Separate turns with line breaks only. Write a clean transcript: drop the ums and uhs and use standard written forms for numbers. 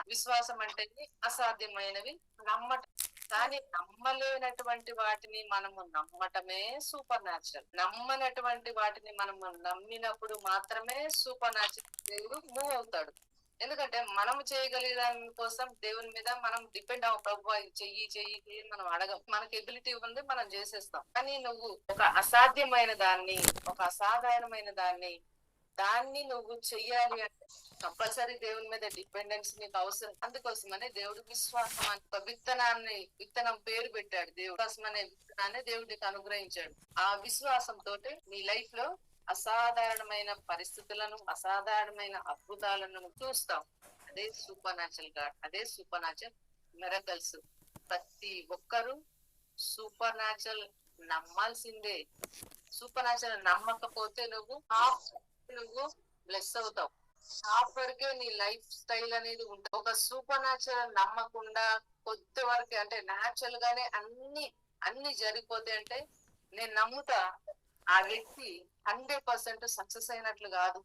విశ్వాసం అంటే అసాధ్యమైనవి నమ్మటం. కానీ నమ్మలేనటువంటి వాటిని మనము నమ్మటమే సూపర్ న్యాచురల్. నమ్మనటువంటి వాటిని మనము నమ్మినప్పుడు మాత్రమే సూపర్ న్యాచురల్ దేవుడు మూవ్ అవుతాడు. ఎందుకంటే మనం చేయగలిగే దాని కోసం దేవుని మీద మనం డిపెండ్ అవ్వం. ప్రభు చెయ్యి చెయ్యి చెయ్యి మనం అడగం. మనకి ఎబిలిటీ ఉంది, మనం చేసేస్తాం. కానీ నువ్వు ఒక అసాధ్యమైన దాన్ని, ఒక అసాధారణమైన దాన్ని నువ్వు చెయ్యాలి అంటే కంపల్సరీ దేవుని మీద డిపెండెన్స్ నీకు అవసరం. అందుకోసమనే దేవుడు విశ్వాసం అనే ఒక విత్తనం పేరు పెట్టాడు. దేవుడు విశ్వాసం అనే విత్తనాన్ని దేవుడికి అనుగ్రహించాడు. ఆ విశ్వాసంతో నీ లైఫ్ లో అసాధారణమైన పరిస్థితులను, అసాధారణమైన అద్భుతాలను చూస్తాం. అదే సూపర్ న్యాచురల్ గాడ్, అదే సూపర్ న్యాచురల్ మిరకల్స్. ప్రతి ఒక్కరూ సూపర్ న్యాచురల్ నమ్మాల్సిందే. సూపర్ న్యాచురల్ నమ్మకపోతే నువ్వు బ్లెస్ అవుతావు. హాఫ్ వరకే నీ లైఫ్ స్టైల్ అనేది ఉంటుంది. ఒక సూపర్ న్యాచురల్ నమ్మకుండా కొద్ది వరకే, అంటే న్యాచురల్ గానే అన్ని జరిగిపోతే అంటే నేను నమ్ముతా ఆ వ్యక్తి 100% సక్సెస్ అయినట్లు కాదు.